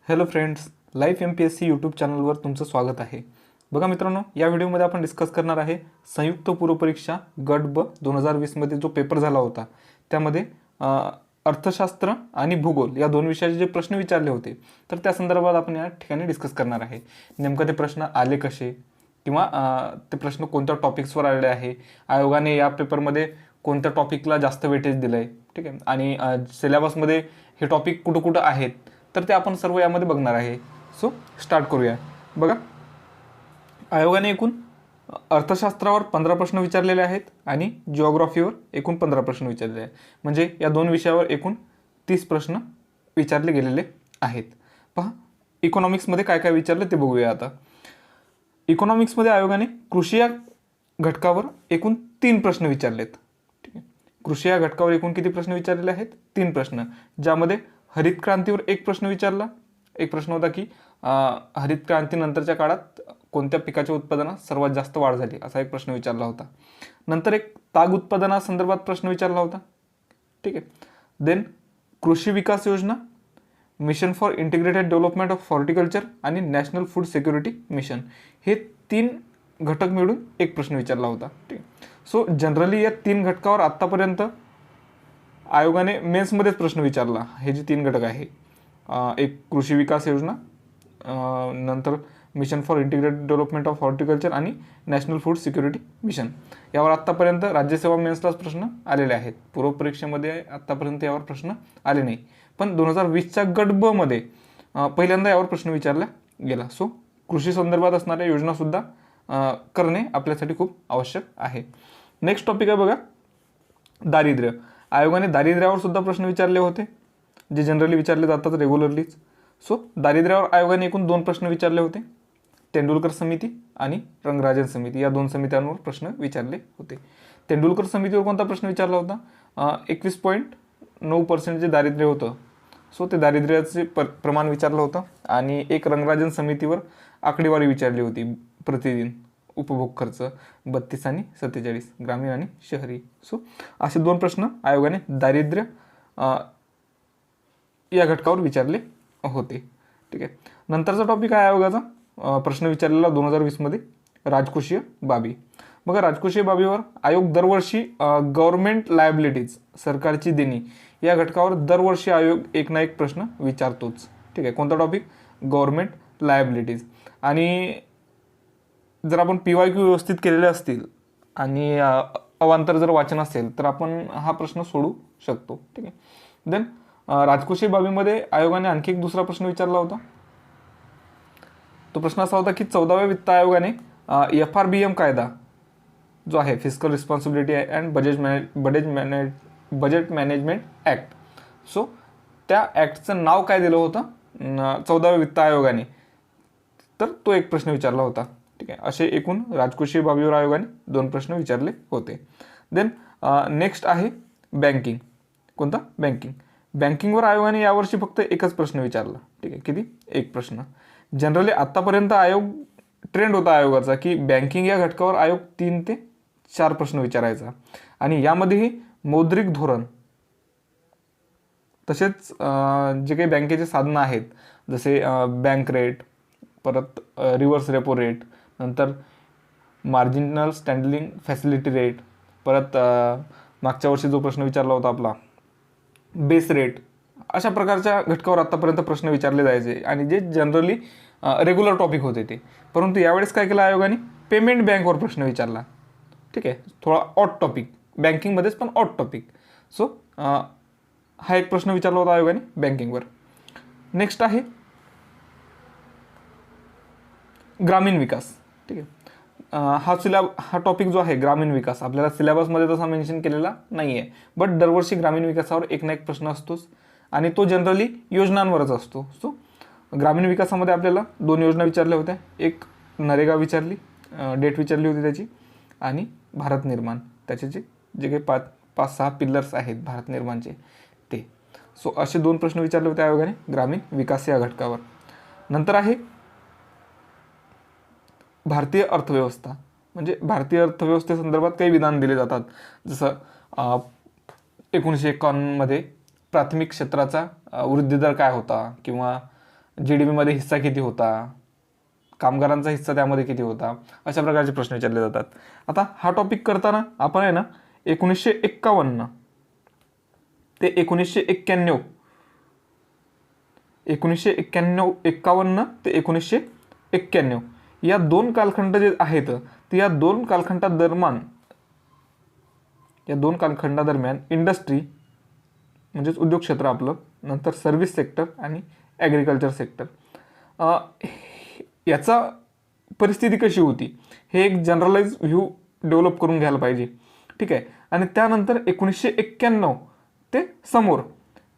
Hello friends, life MPSC YouTube चॅनलवर तुमचं स्वागत आहे. बघा मित्रांनो, या व्हिडिओमध्ये आपण डिस्कस करणार आहे संयुक्त पूर्वपरीक्षा गट ब 2020मध्ये जो पेपर झाला होता त्यामध्ये अर्थशास्त्र आणि भूगोल या दोन विषयाचे जे प्रश्न विचारले होते तर त्या संदर्भात आपण या ठिकाणी डिस्कस करणार आहे. नेमकं ते प्रश्न आले कसे किंवा ते प्रश्न कोणत्या टॉपिक्सवर आलेले आहे, आयोगाने या पेपरमध्ये कोणत्या टॉपिकला जास्त वेटेज दिलं आहे, ठीक आहे, आणि सिलेबसमध्ये हे टॉपिक कुठं कुठं आहेत तर ते आपण सर्व यामध्ये बघणार आहे. सो स्टार्ट करूया. बघा, आयोगाने एकूण अर्थशास्त्रावर 15 प्रश्न विचारलेले आहेत आणि जिओग्राफीवर एकूण 15 प्रश्न विचारलेले आहेत. म्हणजे या दोन विषयावर एकूण 30 प्रश्न विचारले गेलेले आहेत. पहा, इकॉनॉमिक्समध्ये काय काय विचारलं ते बघूया आता. इकॉनॉमिक्समध्ये आयोगाने कृषी या घटकावर एकूण 3 प्रश्न विचारलेत. ठीक आहे, कृषी या घटकावर एकूण किती प्रश्न विचारलेले आहेत? 3 प्रश्न, ज्यामध्ये हरित क्रांतीवर एक प्रश्न विचारला. एक प्रश्न होता की हरित क्रांतीनंतरच्या काळात कोणत्या पिकाच्या उत्पादनात सर्वात जास्त वाढ झाली, असा एक प्रश्न विचारला होता. नंतर एक ताग उत्पादनासंदर्भात प्रश्न विचारला होता. ठीक आहे. देन कृषी विकास योजना, mission for integrated development of horticulture आणि नॅशनल फूड सिक्युरिटी मिशन, हे 3 घटक मिळून एक प्रश्न विचारला होता. ठीक आहे. सो जनरली या 3 घटकावर आत्तापर्यंत आयोगाने मेन्समध्येच प्रश्न विचारला. हे जे 3 घटक आहे, एक कृषी विकास योजना, नंतर mission for integrated development of horticulture आणि नॅशनल फूड सिक्युरिटी मिशन, यावर आत्तापर्यंत राज्यसेवा मेन्सलाच प्रश्न आलेले आहेत. पूर्वपरीक्षेमध्ये आत्तापर्यंत यावर प्रश्न आले नाही, पण 2020च्या गट ब मध्ये पहिल्यांदा यावर प्रश्न विचारला गेला. सो कृषी संदर्भात असणाऱ्या योजनासुद्धा करणे आपल्यासाठी खूप आवश्यक आहे. नेक्स्ट टॉपिक आहे बघा, दारिद्र्य. आयोगाने दारिद्र्यावर सुद्धा प्रश्न विचारले होते, जे जनरली विचारले जातात रेग्युलरलीच. सो दारिद्र्यावर आयोगाने एकूण 2 प्रश्न विचारले होते. तेंडुलकर समिती आणि रंगराजन समिती या 2 समित्यांवर प्रश्न विचारले होते. तेंडुलकर समितीवर कोणता प्रश्न विचारला होता? 21.9% जे दारिद्र्य होतं, सो ते दारिद्र्याचे प्रमाण विचारलं होतं. आणि एक रंगराजन समितीवर आकडेवारी विचारली होती, प्रतिदिन उपभोग खर्च 32 आणि 47, ग्रामीण आणि शहरी. सो असे 2 प्रश्न आयोगाने दारिद्र्य या घटकावर विचारले होते. ठीक आहे. नंतरचा टॉपिक आहे आयोगाचा प्रश्न विचारलेला 2020मध्ये राजकोषीय बाबी. बघा, राजकोषीय बाबीवर आयोग दरवर्षी गव्हर्नमेंट लायबिलिटीज, सरकारची देणी, या घटकावर दरवर्षी आयोग एक ना एक प्रश्न विचारतोच. ठीक आहे. कोणता टॉपिक? Government liabilities. आणि जर आपण PYQ व्यवस्थित केलेले असतील आणि अवांतर जर वाचन असेल तर आपण हा प्रश्न सोडू शकतो. ठीक आहे. देन राजकोषीय बाबीमध्ये आयोगाने आणखी एक दुसरा प्रश्न विचारला होता. तो प्रश्न असा होता की 14व्या वित्त आयोगाने FRBM कायदा जो आहे, fiscal responsibility and budget management act, so त्या ॲक्टचं नाव काय दिलं होतं 14व्या वित्त आयोगाने, तर तो एक प्रश्न विचारला होता. ठीक आहे. असे एकूण राजकोषीय बाबीवर आयोगाने 2 प्रश्न विचारले होते. देन नेक्स्ट आहे बँकिंग. कोणता? बँकिंग. बँकिंगवर आयोगाने यावर्षी फक्त एकच प्रश्न विचारला. ठीक आहे. किती? एक प्रश्न. जनरली आत्तापर्यंत आयोग ट्रेंड होता आयोगाचा की बँकिंग या घटकावर आयोग 3 ते 4 प्रश्न विचारायचा. आणि यामध्येही मौद्रिक धोरण, तसेच जे काही बँकेचे साधनं आहेत, जसे बँक रेट, परत रिव्हर्स रेपो रेट, नंतर मार्जिनल स्टँडलिंग फॅसिलिटी रेट, परत मागच्या वर्षी जो प्रश्न विचारला होता आपला बेस रेट, अशा प्रकारच्या घटकावर आत्तापर्यंत प्रश्न विचारले जायचे आणि जे जनरली रेग्युलर टॉपिक होते ते. परंतु यावेळेस काय केलं आयोगाने? पेमेंट बँकवर प्रश्न विचारला. ठीक आहे. थोडा ऑड टॉपिक, बँकिंगमध्येच पण ऑड टॉपिक. सो हा एक प्रश्न विचारला होता आयोगाने बँकिंगवर. नेक्स्ट आहे ग्रामीण विकास. ठीक आहे. हा टॉपिक जो आहे ग्रामीण विकास, आपल्याला सिलेबसमध्ये तसा मेन्शन केलेला नाही आहे, बट दरवर्षी ग्रामीण विकासावर एक ना एक प्रश्न असतोच आणि तो जनरली योजनांवरच असतो. सो ग्रामीण विकासामध्ये आपल्याला 2 योजना विचारल्या होत्या. एक नरेगा विचारली, डेट विचारली होती त्याची, आणि भारत निर्माण, त्याचे जे काही 5-6 पिलर्स आहेत भारत निर्माणचे ते. सो असे 2 प्रश्न विचारले होते आयोगाने ग्रामीण विकास या घटकावर. नंतर आहे भारतीय अर्थव्यवस्था. म्हणजे भारतीय अर्थव्यवस्थेसंदर्भात काही विधान दिले जातात, जसं 1951 मध्ये प्राथमिक क्षेत्राचा वृद्धिदर काय होता, किंवा GDPमध्ये हिस्सा किती होता, कामगारांचा हिस्सा त्यामध्ये किती होता, अशा प्रकारचे प्रश्न विचारले जातात. आता हा टॉपिक करताना आपण आहे ना 1951 ते 1991 51 ते 1991 या 2 कालखंड जे आहेत ते या 2 कालखंडादरम्यान इंडस्ट्री म्हणजेच उद्योग क्षेत्र आपलं, नंतर सर्व्हिस सेक्टर आणि ॲग्रिकल्चर सेक्टर याचा परिस्थिती कशी होती हे एक जनरलाइज व्ह्यू डेव्हलप करून घ्यायला पाहिजे. ठीक आहे. आणि त्यानंतर 1991 ते समोर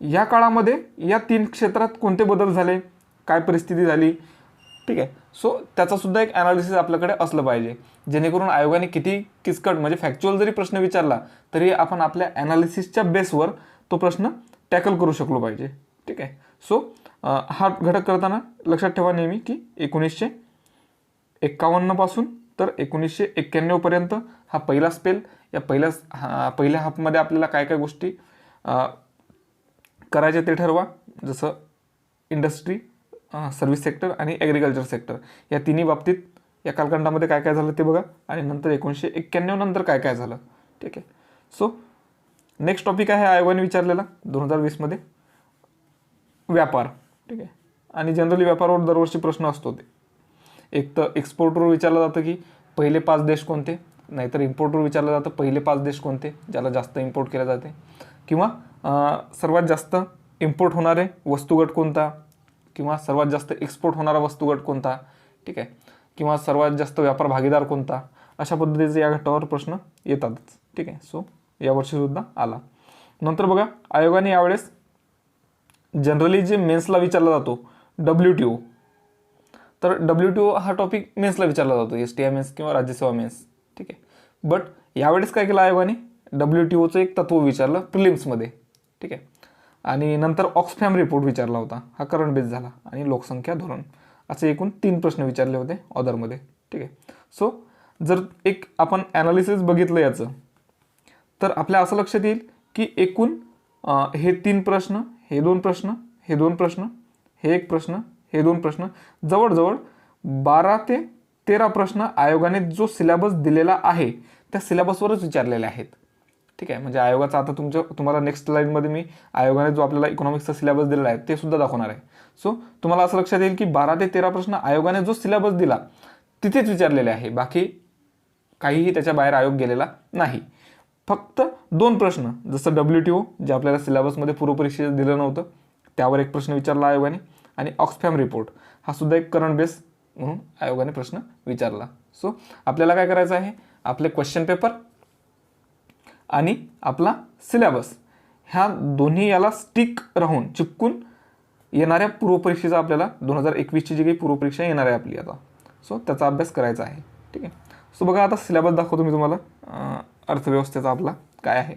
या काळामध्ये या 3 क्षेत्रात कोणते बदल झाले, काय परिस्थिती झाली. ठीक आहे. सो त्याचा सुद्धा एक ॲनालिसिस आपल्याकडे असलं पाहिजे, जेणेकरून आयोगाने किती किचकट म्हणजे फॅक्च्युअल जरी प्रश्न विचारला तरी आपण आपल्या ॲनालिसिसच्या बेसवर तो प्रश्न टॅकल करू शकलो पाहिजे. ठीक आहे. सो हा घटक करताना लक्षात ठेवा नेहमी की 1951 पासून तर 1991 पर्यंत हा पहिला स्पेल. या पहिल्या हाफमध्ये आपल्याला काय काय गोष्टी करायच्या ते ठरवा, जसं इंडस्ट्री, सर्व्हिस सेक्टर आणि ॲग्रिकल्चर सेक्टर या तिन्ही बाबतीत या कालखंडामध्ये काय काय झालं ते बघा, आणि नंतर 1991 नंतर काय काय झालं. ठीक आहे. सो नेक्स्ट टॉपिक आहे आयोगाने विचारलेला 2020 व्यापार. ठीक आहे. आणि जनरली व्यापारावर दरवर्षी प्रश्न असतो. ते एक तर एक्सपोर्टवर विचारलं जातं की पहिले 5 देश कोणते, नाहीतर इम्पोर्टवर विचारलं जातं पहिले 5 देश कोणते ज्याला जास्त इम्पोर्ट केलं जाते, किंवा सर्वात जास्त इम्पोर्ट होणारे वस्तुगट कोणता, किंवा सर्वात जास्त एक्सपोर्ट होणारा वस्तुगट कोणता. ठीक आहे. किंवा सर्वात जास्त व्यापार भागीदार कोणता. अशा पद्धतीचे या घटकावर प्रश्न येतातच. ठीक आहे. सो यावर्षीसुद्धा आला. नंतर बघा आयोगाने यावेळेस जनरली जे मेन्सला विचारला जातो WTO, तर WTO हा टॉपिक मेन्सला विचारला जातो, STI मेन्स किंवा राज्यसेवा मेन्स. ठीक आहे. बट यावेळेस काय केलं आयोगाने, WTOचं एक तत्व विचारलं प्रिलिम्समध्ये. ठीक आहे. आणि नंतर ऑक्सफॅम रिपोर्ट विचारला होता, हा करंट बेस झाला, आणि लोकसंख्या धोरण असे एकूण 3 प्रश्न विचारले होते ऑदरमध्ये. ठीक आहे. सो जर एक आपण ॲनालिसिस बघितलं याचं, तर आपल्या असं लक्षात येईल की एकूण हे 3 प्रश्न, हे 2 प्रश्न, हे 2 प्रश्न, हे 1 प्रश्न, हे 2 प्रश्न, जवळजवळ 12 ते 13 प्रश्न आयोगाने जो सिलेबस दिलेला आहे त्या सिलेबसवरच विचारलेले आहेत. ठीक आहे. म्हणजे आयोगाचा आता तुम्हाला नेक्स्ट स्लाइडमध्ये मी आयोगाने जो आपल्याला इकॉनॉमिक्सचा सिलेबस दिलेला आहे ते सुद्धा दाखवणार आहे. सो तुम्हाला असं लक्षात येईल की 12 ते 13 प्रश्न आयोगाने जो सिलेबस दिला तिथेच विचारलेले आहे, बाकी काहीही त्याच्या बाहेर आयोग गेलेला नाही. फक्त 2 प्रश्न, जसं WTO जे आपल्याला सिलेबसमध्ये पूर्वपरीक्षेत दिलं नव्हतं त्यावर एक प्रश्न विचारला आयोगाने, आणि ऑक्सफॅम रिपोर्ट हा सुद्धा एक करंट बेस म्हणून आयोगाने प्रश्न विचारला. सो आपल्याला काय करायचं आहे, आपले क्वेश्चन पेपर आणि आपला सिलेबस ह्या दोन्ही याला स्टिक राहून चिपकून येणाऱ्या पूर्वपरीक्षेचा आपल्याला 2021ची जी काही पूर्वपरीक्षा येणार आहे आपली आता, सो त्याचा अभ्यास करायचा आहे. ठीक आहे. सो बघा आता सिलेबस दाखवतो मी तुम्हाला अर्थव्यवस्थेचा आपला काय आहे.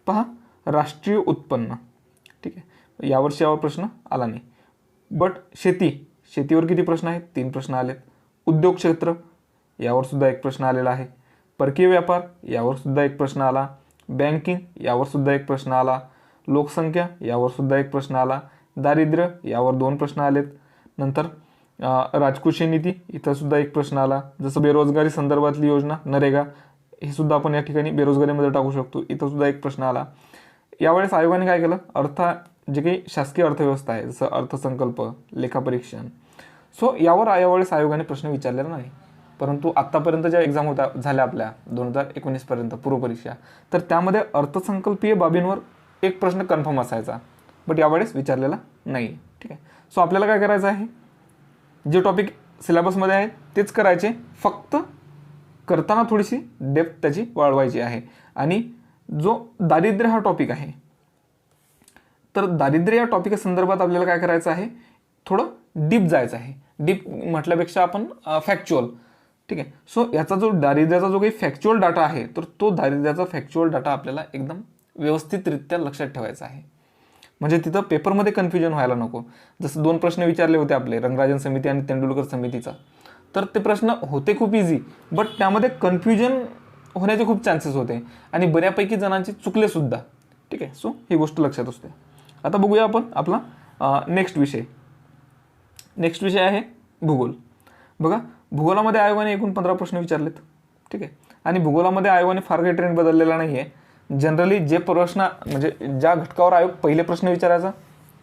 पहा, राष्ट्रीय उत्पन्न. ठीक आहे. यावर्षी यावर प्रश्न आला नाही. बट शेतीवर किती प्रश्न आहेत, 3 प्रश्न आलेत. उद्योग क्षेत्र यावर सुद्धा एक प्रश्न आलेला आहे. परकीय व्यापार यावर सुद्धा एक प्रश्न आला. बँकिंग यावर सुद्धा एक प्रश्न आला. लोकसंख्या यावर सुद्धा एक प्रश्न आला. दारिद्र्य यावर 2 प्रश्न आलेत. नंतर राजकोषीय नीती इथं सुद्धा एक प्रश्न आला. जसं बेरोजगारी संदर्भातली योजना नरेगा हे सुद्धा आपण या ठिकाणी बेरोजगारीमध्ये टाकू शकतो, इथं सुद्धा एक प्रश्न आला. यावेळेस आयोगाने काय केलं, जे काही शासकीय अर्थव्यवस्था आहे जसं अर्थसंकल्प, लेखापरीक्षण, सो यावेळेस आयोगाने प्रश्न विचारलेला नाही. परंतु आत्तापर्यंत ज्या एक्झाम झाल्या आपल्या 2019 पर्यंत पूर्वपरीक्षा, तर त्यामध्ये अर्थसंकल्पीय बाबींवर एक प्रश्न कन्फर्म असायचा, बट यावेळेस विचारलेला नाही. ठीक आहे. सो आपल्याला काय करायचं आहे, जे टॉपिक सिलेबसमध्ये आहेत तेच करायचे, फक्त करताना थोडीशी डेप्थ त्याची वाढवायची आहे. आणि जो दारिद्र्य हा टॉपिक आहे, तर दारिद्र्य या टॉपिक संदर्भात आपल्याला काय करायचं आहे, थोडं डीप जायचं आहे. डीप म्हटल्यापेक्षा आपण फॅक्च्युअल. ठीक आहे. सो याचा जो दारिद्र्याचा जो काही फॅक्च्युअल डाटा आहे, तर तो दारिद्र्याचा फॅक्च्युअल डाटा आपल्याला एकदम व्यवस्थितरित्या लक्षात ठेवायचा आहे, म्हणजे तिथं पेपरमध्ये कन्फ्युजन व्हायला नको. जसं 2 प्रश्न विचारले होते आपले रंगराजन समिती आणि तेंडुलकर समितीचा, तर ते प्रश्न होते खूप इझी, बट त्यामध्ये कन्फ्युजन होण्याचे खूप चान्सेस होते आणि बऱ्यापैकी जणांचे चुकले सुद्धा. ठीक आहे. सो ही गोष्ट लक्षात असते. आता बघूया आपण आपला नेक्स्ट विषय. नेक्स्ट विषय आहे भूगोल. बघा, भूगोलामध्ये आयोगाने एकूण 15 प्रश्न विचारलेत. ठीक आहे. आणि भूगोलामध्ये आयोगाने फार काही ट्रेंड बदललेला नाही आहे. जनरली जे प्रश्न म्हणजे ज्या घटकावर आयोग पहिले प्रश्न विचारायचा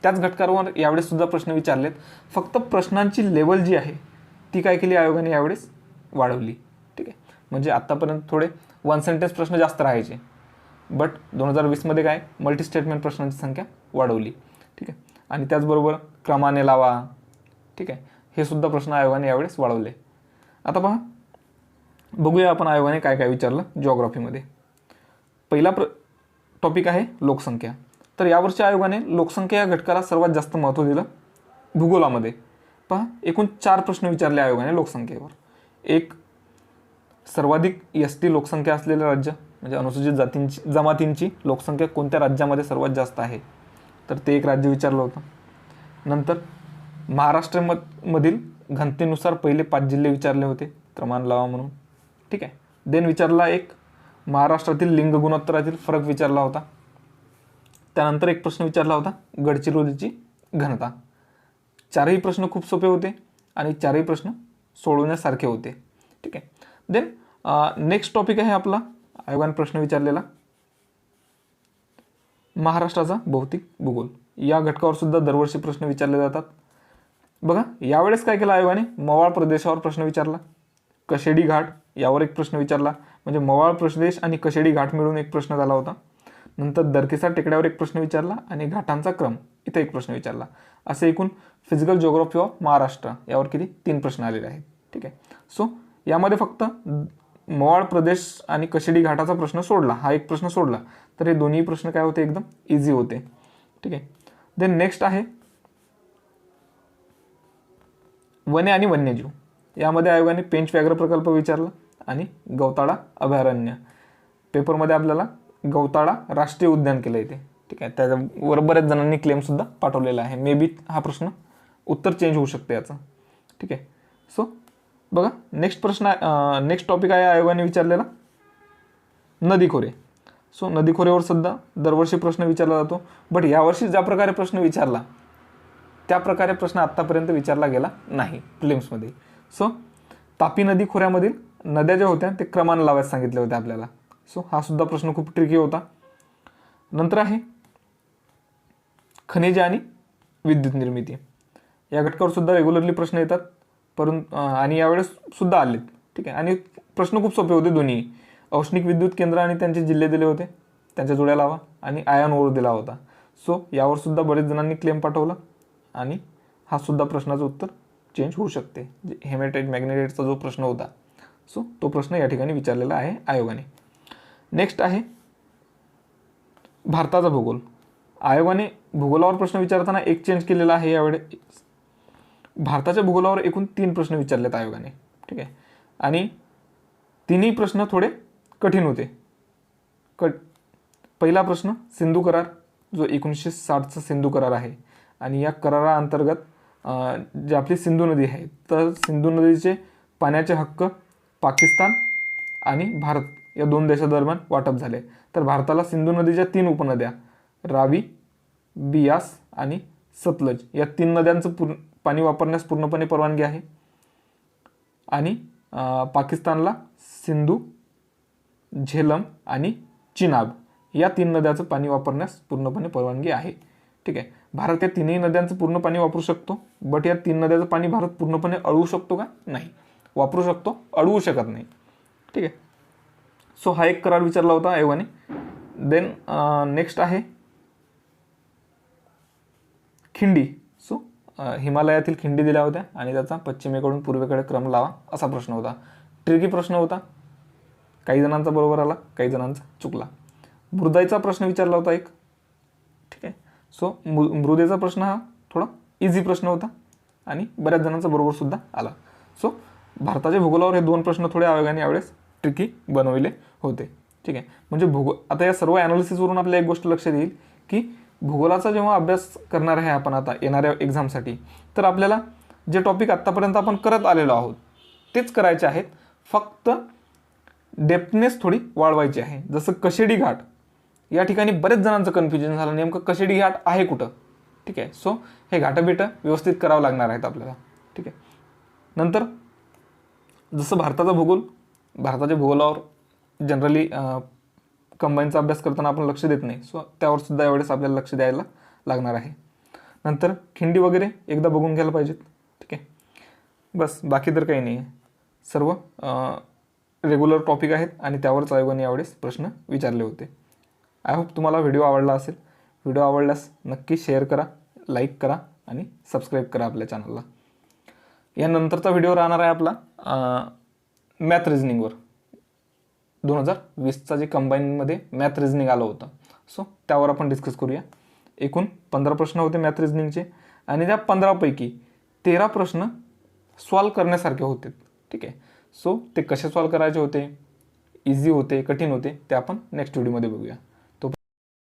त्याच घटकावर यावेळेस सुद्धा प्रश्न विचारलेत. फक्त प्रश्नांची लेवल जी आहे ती काय केली आयोगाने यावेळेस वाढवली. ठीक आहे. म्हणजे आत्तापर्यंत थोडे वन सेंटेन्स प्रश्न जास्त राहायचे, बट 2020मध्ये काय मल्टी स्टेटमेंट प्रश्नांची संख्या वाढवली. ठीक आहे. आणि त्याचबरोबर क्रमाने लावा. ठीक आहे. हे सुद्धा प्रश्न आयोगाने यावेळेस वाढवले. आता पहा, बघूया आपण आयोगाने काय काय विचारलं जिओग्राफीमध्ये. पहिला टॉपिक आहे लोकसंख्या. तर यावर्षी आयोगाने लोकसंख्या या घटकाला सर्वात जास्त महत्त्व दिलं भूगोलामध्ये. पहा, एकूण 4 प्रश्न विचारले आयोगाने लोकसंख्येवर. एक, सर्वाधिक ST लोकसंख्या असलेलं राज्य म्हणजे अनुसूचित जमातींची लोकसंख्या कोणत्या राज्यामध्ये सर्वात जास्त आहे, तर ते एक राज्य विचारलं होतं. नंतर महाराष्ट्रामधील घनतेनुसार पहिले 5 जिल्हे विचारले होते क्रमाने लावा म्हणून. ठीक आहे. देन विचारला एक महाराष्ट्रातील लिंग गुणोत्तरातील फरक विचारला होता. त्यानंतर एक प्रश्न विचारला होता गडचिरोलीची घनता. 4ही प्रश्न खूप सोपे होते आणि 4ही प्रश्न सोडवण्यासारखे होते. ठीक आहे. देन नेक्स्ट टॉपिक आहे आपला आयोगाने प्रश्न विचारलेला महाराष्ट्राचा भौतिक भूगोल. या घटकावर सुद्धा दरवर्षी प्रश्न विचारले जातात. बघा, यावेळेस काय केलं आयोगाने, मवाळ प्रदेशावर प्रश्न विचारला. कशेडी घाट यावर एक प्रश्न विचारला. म्हणजे मवाळ प्रदेश आणि कशेडी घाट मिळून एक प्रश्न झाला होता. नंतर दरकेसा टेकड्यावर एक प्रश्न विचारला आणि घाटांचा क्रम इथे एक प्रश्न विचारला. असे एकूण फिजिकल जिओग्राफी ऑफ महाराष्ट्र यावर किती 3 प्रश्न आलेले आहेत. ठीक आहे. सो यामध्ये फक्त मवाळ प्रदेश आणि कशेडी घाटाचा प्रश्न सोडला, हा एक प्रश्न सोडला, तर हे दोन्ही प्रश्न काय होते, एकदम इझी होते. ठीक आहे. देन नेक्स्ट आहे वने आणि वन्यजीव. यामध्ये आयोगाने पेंच व्याघ्र प्रकल्प विचारला आणि गौताळा अभयारण्य. पेपरमध्ये आपल्याला गौताळा राष्ट्रीय उद्यान केलं इथे. ठीक आहे. त्याच्यावर बऱ्याच जणांनी क्लेमसुद्धा पाठवलेला आहे. मे बी हा प्रश्न उत्तर चेंज होऊ शकते याचं. ठीक आहे. सो बघा, नेक्स्ट टॉपिक आहे आयोगाने विचारलेला नदीखोरे. सो नदीखोऱ्यावर सुद्धा दरवर्षी प्रश्न विचारला जातो, बट यावर्षी ज्या प्रकारे प्रश्न विचारला त्या प्रकारे प्रश्न आत्तापर्यंत विचारला गेला नाही प्रिलिम्समध्ये. सो तापी नदी खोऱ्यामधील नद्या ज्या होत्या ते क्रमाने लावायला सांगितले होते आपल्याला. सो हा सुद्धा प्रश्न खूप ट्रिकी होता. नंतर आहे खनिजे आणि विद्युत निर्मिती. या घटकावर सुद्धा रेग्युलरली प्रश्न येतात, परंतु आणि यावेळेस सुद्धा आलेत. ठीक आहे. आणि प्रश्न खूप सोपे होते दोन्ही. औष्णिक विद्युत केंद्र आणि त्यांचे जिल्हे दिले होते, त्यांच्या जोड्या लावा, आणि आयन ओर दिला होता. सो यावर सुद्धा बरेच जणांनी क्लेम पाठवला आणि हा सुद्धा प्रश्नाचं उत्तर चेंज होऊ शकते. हेमॅटाइट मॅग्नेटाइटचा जो प्रश्न होता, सो तो प्रश्न या ठिकाणी विचारलेला आहे आयोगाने. नेक्स्ट आहे भारताचा भूगोल. आयोगाने भूगोलावर प्रश्न विचारताना एक चेंज केलेला आहे यावेळेस. भारताच्या भूगोलावर एकूण 3 प्रश्न विचारलेत आयोगाने. ठीक आहे. आणि तिन्ही प्रश्न थोडे कठीण होते. पहिला प्रश्न सिंधू करार, जो 1960चा सिंधू करार आहे, आणि या कराराअंतर्गत जी आपली सिंधू नदी आहे, तर सिंधू नदीचे पाण्याचे हक्क पाकिस्तान आणि भारत या 2 देशादरम्यान वाटप झाले. तर भारताला सिंधू नदीच्या 3 उपनद्या रावी, बियास आणि सतलज या 3 नद्यांचं पाणी वापरण्यास पूर्णपणे परवानगी आहे. आणि पाकिस्तानला सिंधू, झेलम आणि चिनाब या 3 नद्याचं पाणी वापरण्यास पूर्णपणे परवानगी आहे. ठीक आहे. भारत या 3ही नद्यांचं पूर्ण पाणी वापरू शकतो, बट या 3 नद्याचं पाणी भारत पूर्णपणे अडवू शकतो का? नाही. वापरू शकतो, अडवू शकत नाही. ठीक आहे. सो हा एक करार विचारला होता आयोगाने. देन नेक्स्ट आहे खिंडी. सो हिमालयातील खिंडी दिल्या होत्या आणि त्याचा पश्चिमेकडून पूर्वेकडे क्रम लावा असा प्रश्न होता. ट्रिकी प्रश्न होता. काही जणांचा बरोबर आला, काही जणांचा चुकला. मृदाईचा प्रश्न विचारला होता एक. ठीक आहे. सो मृदेचा प्रश्न हा थोडा इझी प्रश्न होता आणि बऱ्याच जणांचा बरोबर सुद्धा आला. सो भारताच्या भूगोलावर हे 2 प्रश्न थोडे आयोगाने यावेळेस ट्रिकी बनवले होते. ठीक आहे. म्हणजे आता या सर्व ॲनालिसिसवरून आपल्याला एक गोष्ट लक्षात येईल की भूगोलाचा जेव्हा अभ्यास करणार आहे आपण आता येणाऱ्या एक्झामसाठी, तर आपल्याला जे टॉपिक आत्तापर्यंत आपण करत आलेलो आहोत तेच करायचे आहेत, फक्त डेप्थनेस थोडी वाढवायची आहे. जसं कशेडी घाट या ठिकाणी बरेच जणांचं कन्फ्युजन झालं, नेमकं कशेडी घाट आहे कुठं. ठीक आहे. सो हे घाटबिटं व्यवस्थित करावं लागणार आहेत आपल्याला. ठीक आहे. नंतर जसं भारताच्या भूगोलावर जनरली कंबाईनचा अभ्यास करताना आपण लक्ष देत नाही. सो त्यावर सुद्धा यावेळेस आपल्याला लक्ष द्यायला लागणार आहे. नंतर खिंडी वगैरे एकदा बघून घ्यायला पाहिजेत. ठीक आहे. बस बाकी तर काही नाही आहे. सर्व रेग्युलर टॉपिक आहेत आणि त्यावरच आयोगाने यावेळेस प्रश्न विचारले होते. आय होप तुम्हाला व्हिडिओ आवडला असेल. व्हिडिओ आवडल्यास नक्की शेअर करा, लाईक करा आणि सबस्क्राईब करा आपल्या चॅनलला. यानंतरचा व्हिडिओ राहणार आहे आपला मॅथ रिझनिंगवर. 2020चा जे कंबाईनमध्ये मॅथ रिझनिंग आलं होतं, सो त्यावर आपण डिस्कस करूया. एकूण 15 प्रश्न होते मॅथ रिझनिंगचे आणि त्या 15पैकी 13 प्रश्न सॉल्व करण्यासारखे होते. ठीक आहे. सो ते कसे सॉल्व करायचे होते, इझी होते, कठीण होते, ते आपण नेक्स्ट व्हिडिओमध्ये बघूया.